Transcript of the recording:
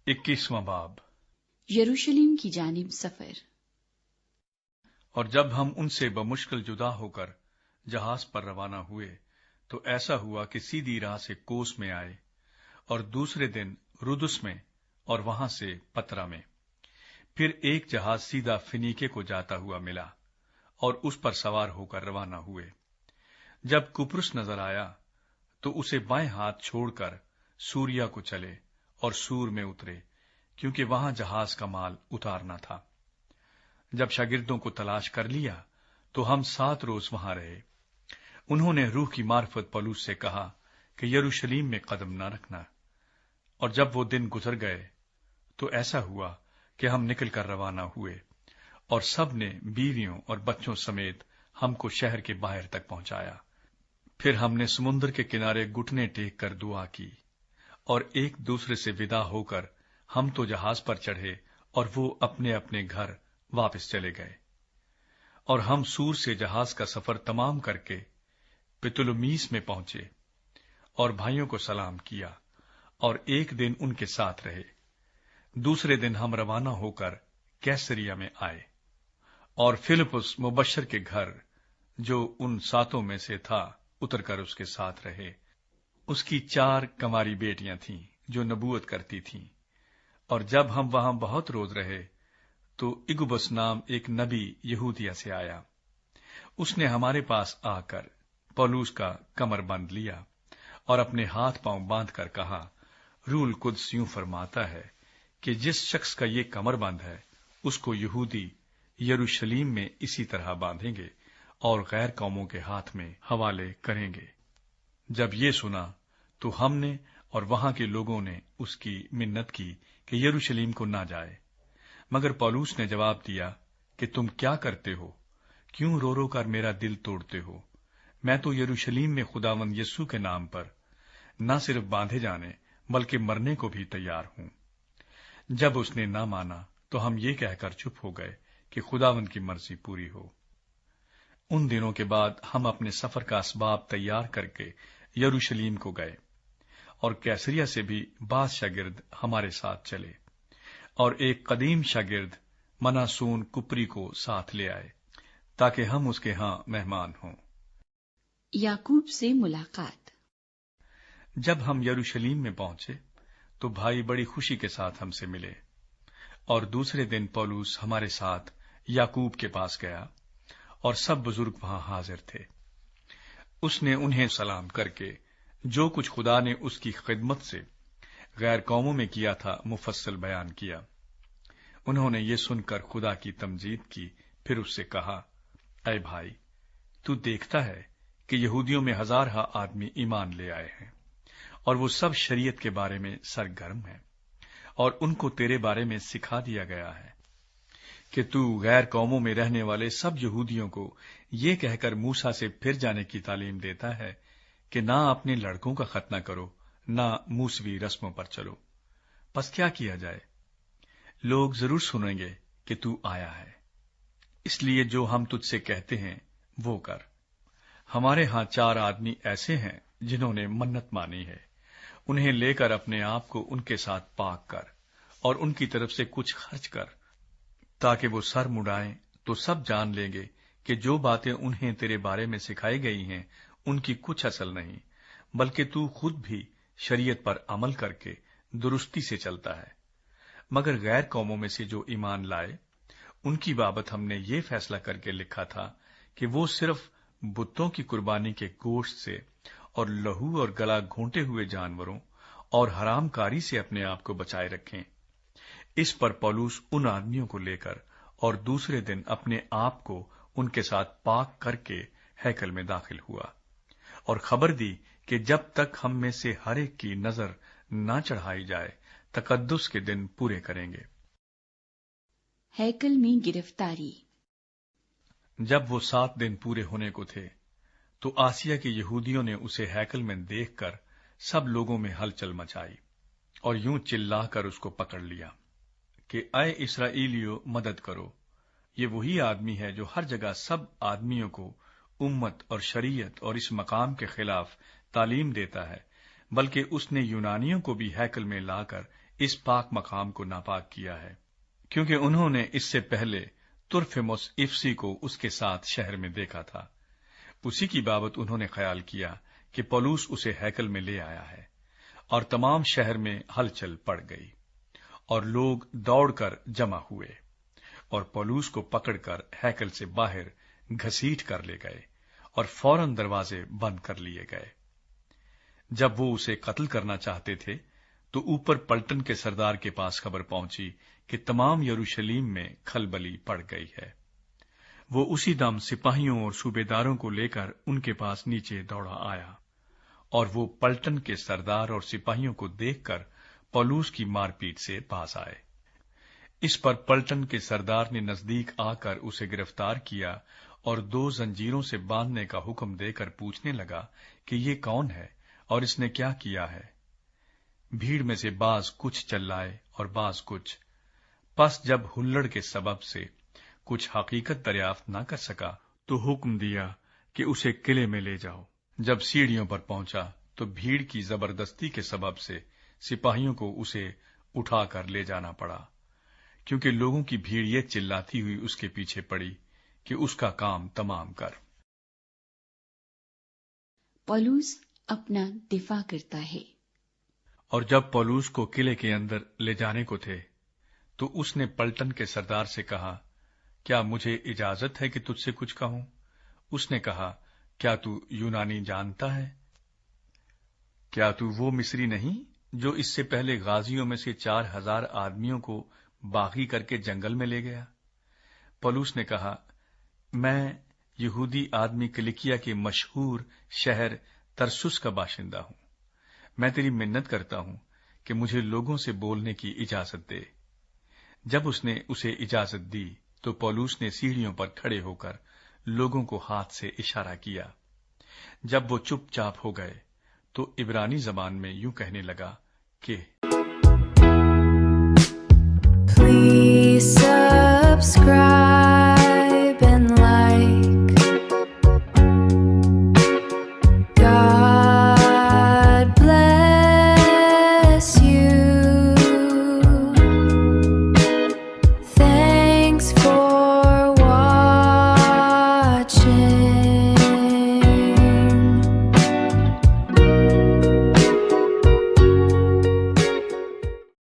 21واں باب۔ یروشلم کی جانب سفر۔ اور جب ہم ان سے بمشکل جدا ہو کر جہاز پر روانہ ہوئے تو ایسا ہوا کہ سیدھی راہ سے کوس میں آئے اور دوسرے دن رودس میں اور وہاں سے پترا میں۔ پھر ایک جہاز سیدھا فنیکے کو جاتا ہوا ملا اور اس پر سوار ہو کر روانہ ہوئے۔ جب کپرس نظر آیا تو اسے بائیں ہاتھ چھوڑ کر سوریا کو چلے اور سور میں اترے، کیونکہ وہاں جہاز کا مال اتارنا تھا۔ جب شاگردوں کو تلاش کر لیا تو ہم 7 روز وہاں رہے۔ انہوں نے روح کی معرفت پولس سے کہا کہ یروشلم میں قدم نہ رکھنا، اور جب وہ دن گزر گئے تو ایسا ہوا کہ ہم نکل کر روانہ ہوئے، اور سب نے بیویوں اور بچوں سمیت ہم کو شہر کے باہر تک پہنچایا۔ پھر ہم نے سمندر کے کنارے گھٹنے ٹیک کر دعا کی، اور ایک دوسرے سے ودا ہو کر ہم تو جہاز پر چڑھے اور وہ اپنے اپنے گھر واپس چلے گئے۔ اور ہم سور سے جہاز کا سفر تمام کر کے پتولمیس میں پہنچے اور بھائیوں کو سلام کیا اور ایک دن ان کے ساتھ رہے۔ دوسرے دن ہم روانہ ہو کر کیسریا میں آئے اور فلپس مبشر کے گھر، جو ان 7 میں سے تھا، اتر کر اس کے ساتھ رہے۔ اس کی 4 کنواری بیٹیاں تھیں جو نبوت کرتی تھیں۔ اور جب ہم وہاں بہت روز رہے تو اگبس نام ایک نبی یہودیہ سے آیا۔ اس نے ہمارے پاس آ کر پولس کا کمر بند لیا اور اپنے ہاتھ پاؤں باندھ کر کہا، روح القدس یوں فرماتا ہے کہ جس شخص کا یہ کمر بند ہے اس کو یہودی یروشلم میں اسی طرح باندھیں گے اور غیر قوموں کے ہاتھ میں حوالے کریں گے۔ جب یہ سنا تو ہم نے اور وہاں کے لوگوں نے اس کی منت کی کہ یروشلم کو نہ جائے، مگر پولس نے جواب دیا کہ تم کیا کرتے ہو؟ کیوں رو رو کر میرا دل توڑتے ہو؟ میں تو یروشلم میں خداوند یسوع کے نام پر نہ صرف باندھے جانے بلکہ مرنے کو بھی تیار ہوں۔ جب اس نے نہ مانا تو ہم یہ کہہ کر چپ ہو گئے کہ خداوند کی مرضی پوری ہو۔ ان دنوں کے بعد ہم اپنے سفر کا اسباب تیار کر کے یروشلم کو گئے، اور کیسریا سے بھی بعض شاگرد ہمارے ساتھ چلے، اور ایک قدیم شاگرد مناسون کپری کو ساتھ لے آئے تاکہ ہم اس کے ہاں مہمان ہوں۔ یعقوب سے ملاقات۔ جب ہم یروشلم میں پہنچے تو بھائی بڑی خوشی کے ساتھ ہم سے ملے، اور دوسرے دن پولس ہمارے ساتھ یعقوب کے پاس گیا اور سب بزرگ وہاں حاضر تھے۔ اس نے انہیں سلام کر کے جو کچھ خدا نے اس کی خدمت سے غیر قوموں میں کیا تھا مفصل بیان کیا۔ انہوں نے یہ سن کر خدا کی تمجید کی، پھر اس سے کہا، اے بھائی، تو دیکھتا ہے کہ یہودیوں میں 1000 آدمی ایمان لے آئے ہیں، اور وہ سب شریعت کے بارے میں سرگرم ہیں، اور ان کو تیرے بارے میں سکھا دیا گیا ہے کہ تو غیر قوموں میں رہنے والے سب یہودیوں کو یہ کہہ کر موسیٰ سے پھر جانے کی تعلیم دیتا ہے کہ نہ اپنے لڑکوں کا ختنہ کرو، نہ موسوی رسموں پر چلو۔ پس کیا کیا جائے؟ لوگ ضرور سنیں گے کہ تو آیا ہے، اس لیے جو ہم تجھ سے کہتے ہیں وہ کر۔ ہمارے ہاں 4 آدمی ایسے ہیں جنہوں نے منت مانی ہے، انہیں لے کر اپنے آپ کو ان کے ساتھ پاک کر اور ان کی طرف سے کچھ خرچ کر، تاکہ وہ سر مڑائیں تو سب جان لیں گے کہ جو باتیں انہیں تیرے بارے میں سکھائی گئی ہیں ان کی کچھ اصل نہیں، بلکہ تو خود بھی شریعت پر عمل کر کے درستی سے چلتا ہے۔ مگر غیر قوموں میں سے جو ایمان لائے ان کی بابت ہم نے یہ فیصلہ کر کے لکھا تھا کہ وہ صرف بتوں کی قربانی کے گوشت سے اور لہو اور گلا گھونٹے ہوئے جانوروں اور حرام کاری سے اپنے آپ کو بچائے رکھیں۔ اس پر پولس ان آدمیوں کو لے کر اور دوسرے دن اپنے آپ کو ان کے ساتھ پاک کر کے ہیکل میں داخل ہوا، اور خبر دی کہ جب تک ہم میں سے ہر ایک کی نظر نہ چڑھائی جائے تقدس کے دن پورے کریں گے۔ ہیکل میں گرفتاری۔ جب وہ 7 دن پورے ہونے کو تھے تو آسیہ کے یہودیوں نے اسے ہیکل میں دیکھ کر سب لوگوں میں ہلچل مچائی اور یوں چلا کر اس کو پکڑ لیا کہ اے اسرائیلیو، مدد کرو۔ یہ وہی آدمی ہے جو ہر جگہ سب آدمیوں کو امت اور شریعت اور اس مقام کے خلاف تعلیم دیتا ہے، بلکہ اس نے یونانیوں کو بھی ہیکل میں لا کر اس پاک مقام کو ناپاک کیا ہے، کیونکہ انہوں نے اس سے پہلے ترفمس افسی کو اس کے ساتھ شہر میں دیکھا تھا۔ اسی کی بابت انہوں نے خیال کیا کہ پولس اسے ہیکل میں لے آیا ہے، اور تمام شہر میں ہلچل پڑ گئی، اور لوگ دوڑ کر جمع ہوئے اور پولس کو پکڑ کر ہیکل سے باہر گھسیٹ کر لے گئے اور فوراً دروازے بند کر لیے گئے۔ جب وہ اسے قتل کرنا چاہتے تھے تو اوپر پلٹن کے سردار کے پاس خبر پہنچی کہ تمام یروشلیم میں کھلبلی پڑ گئی ہے۔ وہ اسی دم سپاہیوں اور صوبیداروں کو لے کر ان کے پاس نیچے دوڑا آیا، اور وہ پلٹن کے سردار اور سپاہیوں کو دیکھ کر پولس کی مار پیٹ سے باز آئے۔ اس پر پلٹن کے سردار نے نزدیک آ کر اسے گرفتار کیا اور 2 زنجیروں سے باندھنے کا حکم دے کر پوچھنے لگا کہ یہ کون ہے اور اس نے کیا کیا ہے؟ بھیڑ میں سے بعض کچھ چلائے اور بعض کچھ۔ پس جب ہلڑ کے سبب سے کچھ حقیقت دریافت نہ کر سکا تو حکم دیا کہ اسے قلعے میں لے جاؤ۔ جب سیڑھیوں پر پہنچا تو بھیڑ کی زبردستی کے سبب سے سپاہیوں کو اسے اٹھا کر لے جانا پڑا، کیونکہ لوگوں کی بھیڑ یہ چلاتی ہوئی اس کے پیچھے پڑی کہ اس کا کام تمام کر۔ پولس اپنا دفاع کرتا ہے۔ اور جب پولس کو قلعے کے اندر لے جانے کو تھے تو اس نے پلٹن کے سردار سے کہا، کیا مجھے اجازت ہے کہ تجھ سے کچھ کہوں؟ اس نے کہا، کیا تو یونانی جانتا ہے؟ کیا تو وہ مصری نہیں جو اس سے پہلے غازیوں میں سے 4000 آدمیوں کو باغی کر کے جنگل میں لے گیا؟ پولس نے کہا، میں یہودی آدمی کلیکیا کے مشہور شہر ترسس کا باشندہ ہوں۔ میں تیری منت کرتا ہوں کہ مجھے لوگوں سے بولنے کی اجازت دے۔ جب اس نے اسے اجازت دی تو پولس نے سیڑھیوں پر کھڑے ہو کر لوگوں کو ہاتھ سے اشارہ کیا۔ جب وہ چپ چاپ ہو گئے تو عبرانی زبان میں یوں کہنے لگا کہ Please subscribe.